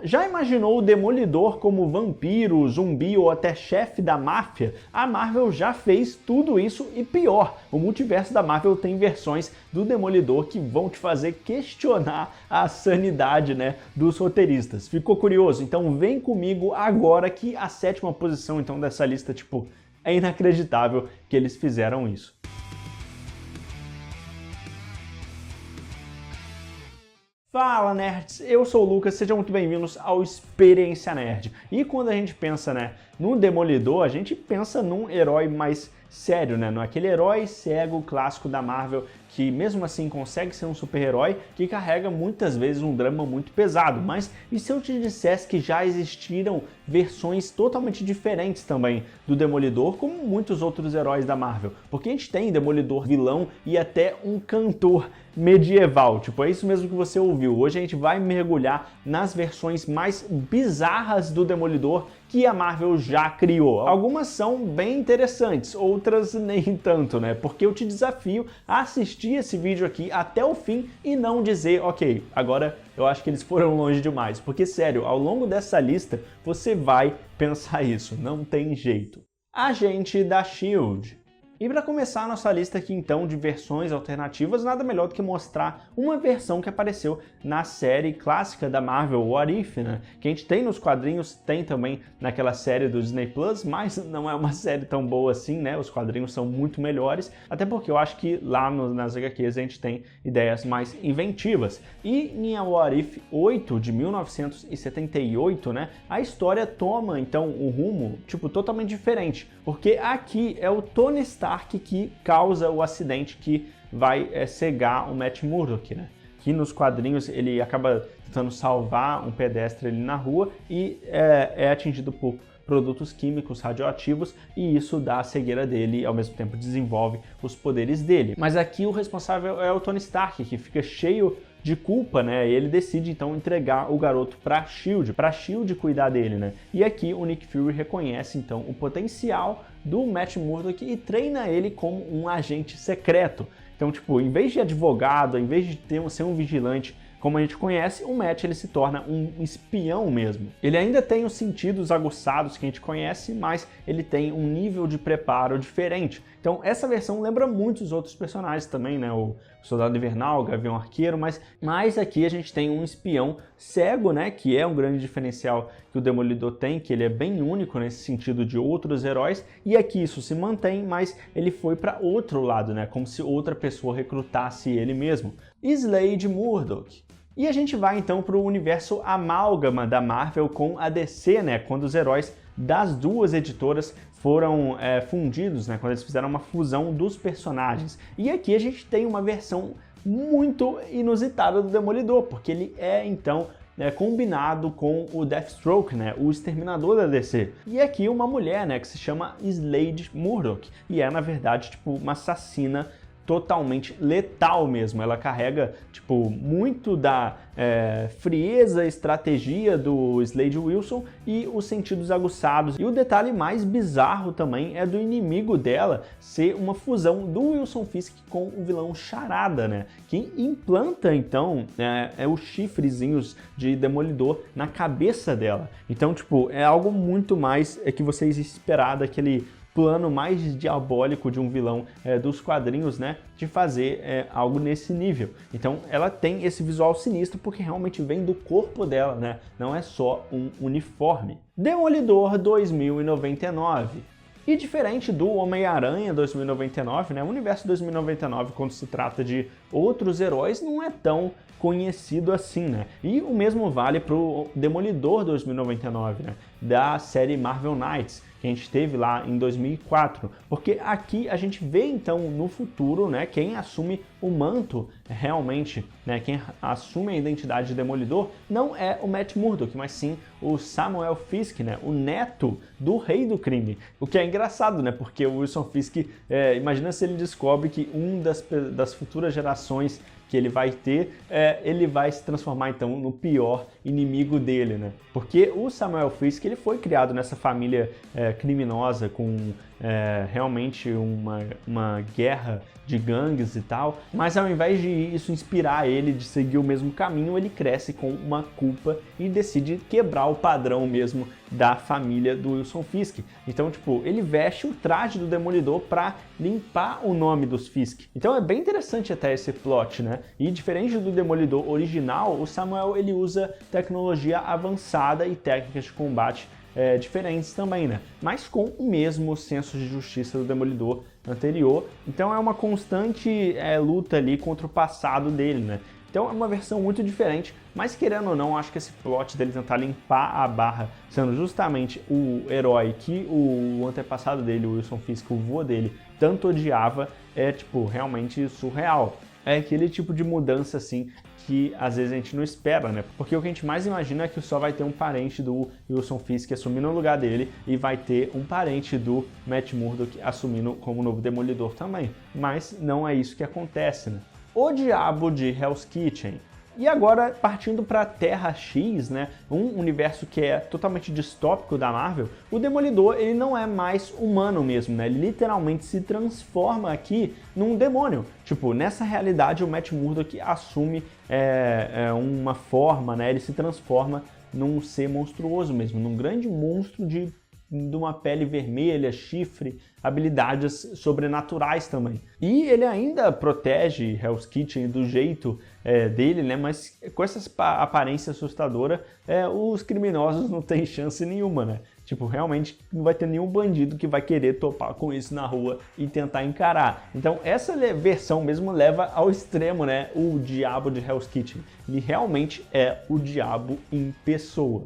já imaginou o Demolidor como vampiro, zumbi ou até chefe da máfia? A Marvel já fez tudo isso e pior, o multiverso da Marvel tem versões do Demolidor que vão te fazer questionar a sanidade, né, dos roteiristas. Ficou curioso? Então vem comigo agora que a 7ª posição então dessa lista, tipo, é inacreditável que eles fizeram isso. Fala nerds, eu sou o Lucas, sejam muito bem-vindos ao Experiência Nerd. E quando a gente pensa, né, no Demolidor, a gente pensa num herói mais sério, né, naquele herói cego clássico da Marvel que mesmo assim consegue ser um super-herói que carrega muitas vezes um drama muito pesado. Mas e se eu te dissesse que já existiram versões totalmente diferentes também do Demolidor, como muitos outros heróis da Marvel? Porque a gente tem Demolidor vilão e até um cantor medieval, tipo, é isso mesmo que você ouviu. Hoje a gente vai mergulhar nas versões mais bizarras do Demolidor que a Marvel já criou. Algumas são bem interessantes, outras nem tanto, né? Porque eu te desafio a assistir esse vídeo aqui até o fim e não dizer, ok, agora eu acho que eles foram longe demais. Porque, sério, ao longo dessa lista você vai pensar isso, não tem jeito. Agente da S.H.I.E.L.D. E para começar a nossa lista aqui então de versões alternativas, nada melhor do que mostrar uma versão que apareceu na série clássica da Marvel, What If, né? Que a gente tem nos quadrinhos, tem também naquela série do Disney Plus, mas não é uma série tão boa assim, né? Os quadrinhos são muito melhores, até porque eu acho que lá nas HQs a gente tem ideias mais inventivas. E em What If 8 de 1978, né? A história toma então um rumo, tipo, totalmente diferente, porque aqui é o Tony Stark que causa o acidente que vai cegar o Matt Murdock, né? Que nos quadrinhos ele acaba tentando salvar um pedestre ali na rua e é atingido por produtos químicos radioativos e isso dá a cegueira dele e ao mesmo tempo desenvolve os poderes dele. Mas aqui o responsável é o Tony Stark, que fica cheio de culpa, né? E ele decide então entregar o garoto para S.H.I.E.L.D. cuidar dele, né? E aqui o Nick Fury reconhece então o potencial do Matt Murdock e treina ele como um agente secreto. Então, tipo, em vez de advogado, em vez de ser um vigilante como a gente conhece, o Matt ele se torna um espião mesmo. Ele ainda tem os sentidos aguçados que a gente conhece, mas ele tem um nível de preparo diferente. Então essa versão lembra muito os outros personagens também, né? O Soldado Invernal, o Gavião Arqueiro, mas aqui a gente tem um espião cego, né? Que é um grande diferencial que o Demolidor tem, que ele é bem único nesse sentido de outros heróis, e aqui isso se mantém, mas ele foi para outro lado, né? Como se outra pessoa recrutasse ele mesmo. Slade Murdock. E a gente vai então para o universo amálgama da Marvel com a DC, né? Quando os heróis das duas editoras foram fundidos, né? Quando eles fizeram uma fusão dos personagens. E aqui a gente tem uma versão muito inusitada do Demolidor, porque ele é então combinado com o Deathstroke, né, o exterminador da DC. E aqui uma mulher, né, que se chama Slade Murdock, e é na verdade tipo uma assassina totalmente letal mesmo. Ela carrega tipo muito da frieza, estratégia do Slade Wilson e os sentidos aguçados. E o detalhe mais bizarro também é do inimigo dela ser uma fusão do Wilson Fisk com o vilão Charada, né? Que implanta então os chifrezinhos de Demolidor na cabeça dela. Então, tipo, é algo muito mais que vocês esperaram daquele plano mais diabólico de um vilão dos quadrinhos, né, de fazer algo nesse nível. Então ela tem esse visual sinistro porque realmente vem do corpo dela, né, não é só um uniforme. Demolidor 2099. E diferente do Homem-Aranha 2099, né, o universo 2099, quando se trata de outros heróis, não é tão conhecido assim, né? E o mesmo vale para o Demolidor 2099, né, da série Marvel Knights, que a gente teve lá em 2004, porque aqui a gente vê então no futuro, né, quem assume o manto realmente, né, quem assume a identidade de Demolidor não é o Matt Murdock, mas sim o Samuel Fisk, né, o neto do Rei do Crime. O que é engraçado, né, porque o Wilson Fisk, imagina se ele descobre que das futuras gerações que ele vai ter, ele vai se transformar então no pior inimigo dele, né? Porque o Samuel Fisk ele foi criado nessa família criminosa com realmente uma guerra de gangues e tal, mas ao invés de isso inspirar ele de seguir o mesmo caminho, ele cresce com uma culpa e decide quebrar o padrão mesmo da família do Wilson Fisk. Então, tipo, ele veste o traje do Demolidor para limpar o nome dos Fisk. Então é bem interessante até esse plot, né? E diferente do Demolidor original, o Samuel ele usa tecnologia avançada e técnicas de combate diferentes também, né? Mas com o mesmo senso de justiça do Demolidor anterior. Então é uma constante luta ali contra o passado dele, né? Então é uma versão muito diferente, mas querendo ou não, acho que esse plot dele tentar limpar a barra, sendo justamente o herói que o antepassado dele, o Wilson Fisk, o vô dele, tanto odiava, é tipo realmente surreal. É aquele tipo de mudança assim que às vezes a gente não espera, né? Porque o que a gente mais imagina é que só vai ter um parente do Wilson Fisk assumindo o lugar dele e vai ter um parente do Matt Murdock assumindo como novo Demolidor também. Mas não é isso que acontece, né? O Diabo de Hell's Kitchen. E agora, partindo para Terra X, né, um universo que é totalmente distópico da Marvel, o Demolidor ele não é mais humano mesmo, né? Ele literalmente se transforma aqui num demônio. Tipo, nessa realidade o Matt Murdock assume uma forma, né? Ele se transforma num ser monstruoso mesmo, num grande monstro de uma pele vermelha, chifre, habilidades sobrenaturais também. E ele ainda protege Hell's Kitchen do jeito dele, né? Mas com essa aparência assustadora, os criminosos não têm chance nenhuma, né? Tipo, realmente não vai ter nenhum bandido que vai querer topar com isso na rua e tentar encarar. Então essa versão mesmo leva ao extremo, né? O Diabo de Hell's Kitchen. Ele realmente é o diabo em pessoa.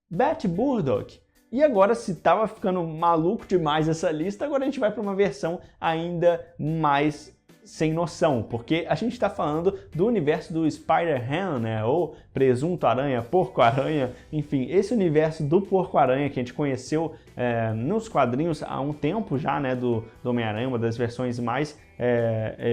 Matt Murdock. E agora, se tava ficando maluco demais essa lista, agora a gente vai para uma versão ainda mais sem noção, porque a gente está falando do universo do Spider-Man, né, ou Presunto Aranha, Porco-Aranha, enfim, esse universo do Porco-Aranha que a gente conheceu nos quadrinhos há um tempo já, né, do Homem-Aranha, uma das versões mais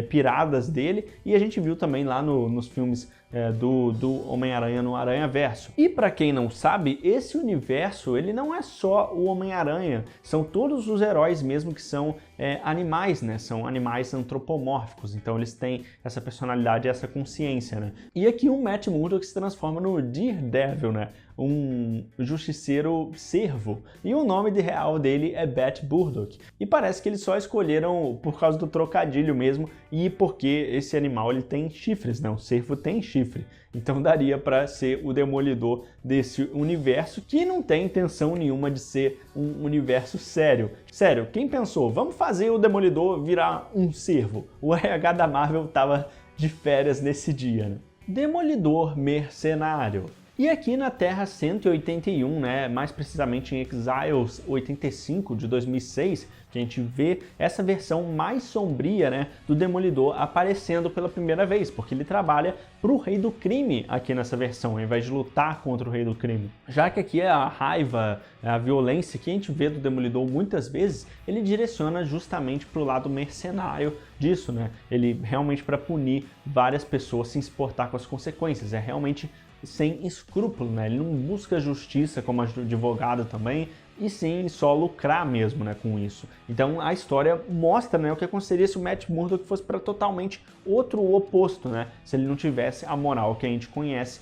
piradas dele, e a gente viu também lá nos filmes do Homem-Aranha no Aranhaverso. E para quem não sabe, esse universo ele não é só o Homem-Aranha, são todos os heróis mesmo que são animais, né? São animais antropomórficos, então eles têm essa personalidade, essa consciência, né? E aqui o Matt Murdock se transforma no Daredevil, né? Um justiceiro cervo, e o nome real dele é Matt Murdock. E parece que eles só escolheram por causa do trocadilho mesmo e porque esse animal ele tem chifres, né? O cervo tem chifre. Então daria para ser o Demolidor desse universo que não tem intenção nenhuma de ser um universo sério. Sério, quem pensou? Vamos fazer o Demolidor virar um cervo. O RH da Marvel tava de férias nesse dia, né? Demolidor Mercenário. E aqui na Terra 181, né, mais precisamente em Exiles 85 de 2006, que a gente vê essa versão mais sombria, né, do Demolidor aparecendo pela primeira vez, porque ele trabalha para o Rei do Crime aqui nessa versão, ao invés de lutar contra o Rei do Crime. Já que aqui é a raiva, a violência que a gente vê do Demolidor muitas vezes, ele direciona justamente para o lado mercenário disso, né? Ele realmente para punir várias pessoas sem se importar com as consequências, é realmente sem escrúpulo, né? Ele não busca justiça como advogado também, e sim só lucrar mesmo, né, com isso. Então a história mostra, né, o que aconteceria se o Matt Murdock fosse para totalmente outro oposto, né? Se ele não tivesse a moral que a gente conhece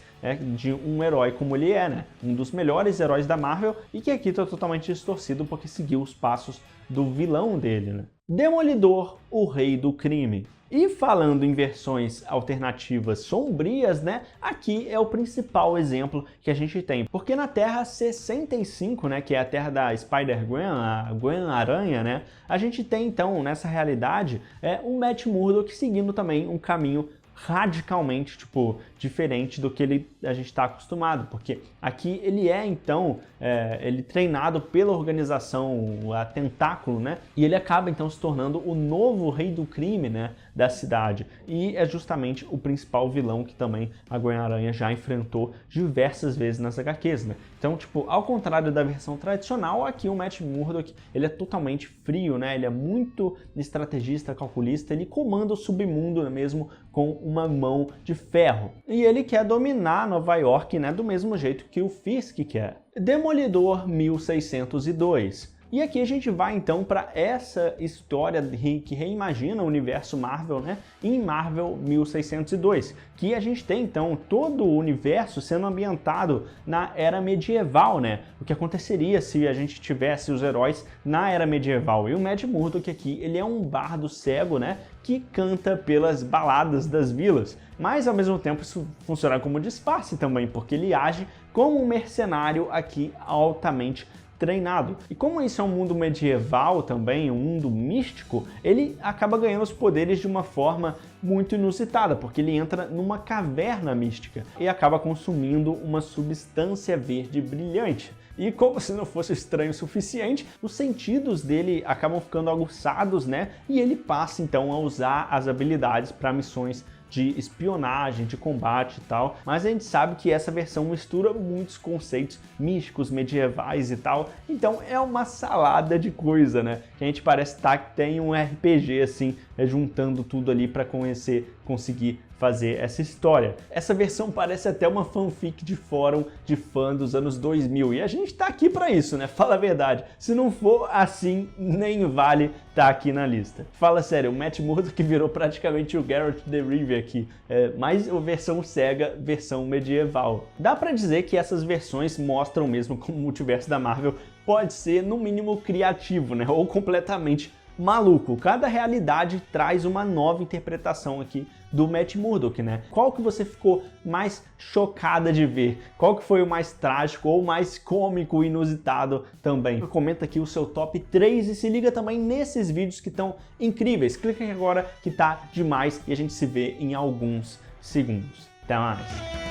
de um herói como ele é, né? Um dos melhores heróis da Marvel e que aqui está totalmente distorcido porque seguiu os passos do vilão dele, né? Demolidor, o Rei do Crime. E falando em versões alternativas sombrias, né, aqui é o principal exemplo que a gente tem. Porque na Terra 65, né, que é a Terra da Spider-Gwen, a Gwen-Aranha, né, a gente tem então, nessa realidade, o Matt Murdock seguindo também um caminho radicalmente, tipo, diferente do que a gente está acostumado, porque aqui ele então, ele treinado pela organização, a Tentáculo, né, e ele acaba então se tornando o novo Rei do Crime, né, da cidade, e é justamente o principal vilão que também a Gwen-Aranha já enfrentou diversas vezes nas HQs, né. Então, tipo, ao contrário da versão tradicional, aqui o Matt Murdock, ele é totalmente frio, né, ele é muito estrategista, calculista, ele comanda o submundo mesmo com uma mão de ferro. E ele quer dominar Nova York, né, do mesmo jeito que o Fisk quer. Demolidor 1602. E aqui a gente vai então para essa história que reimagina o universo Marvel, né, em Marvel 1602, que a gente tem então todo o universo sendo ambientado na era medieval, né, o que aconteceria se a gente tivesse os heróis na era medieval. E o Matt Murdock aqui, ele é um bardo cego, né, que canta pelas baladas das vilas, mas ao mesmo tempo isso funciona como disfarce também, porque ele age como um mercenário aqui altamente treinado. E como isso é um mundo medieval também, um mundo místico, ele acaba ganhando os poderes de uma forma muito inusitada, porque ele entra numa caverna mística e acaba consumindo uma substância verde brilhante. E como se não fosse estranho o suficiente, os sentidos dele acabam ficando aguçados, né? E ele passa então a usar as habilidades para missões de espionagem, de combate e tal, mas a gente sabe que essa versão mistura muitos conceitos místicos, medievais e tal, então é uma salada de coisa, né? Que a gente parece que tem um RPG assim, juntando tudo ali para conseguir fazer essa história. Essa versão parece até uma fanfic de fórum de fã dos anos 2000 e a gente tá aqui para isso, né? Fala a verdade. Se não for assim, nem vale tá aqui na lista. Fala sério, o Matt Murdock que virou praticamente o Geralt de Rivia aqui, mais a versão cega, versão medieval. Dá para dizer que essas versões mostram mesmo como o multiverso da Marvel pode ser no mínimo criativo, né? Ou completamente maluco. Cada realidade traz uma nova interpretação aqui do Matt Murdock, né? Qual que você ficou mais chocada de ver? Qual que foi o mais trágico ou mais cômico, inusitado também? Comenta aqui o seu top 3 e se liga também nesses vídeos que estão incríveis. Clica aqui agora que tá demais e a gente se vê em alguns segundos. Até mais!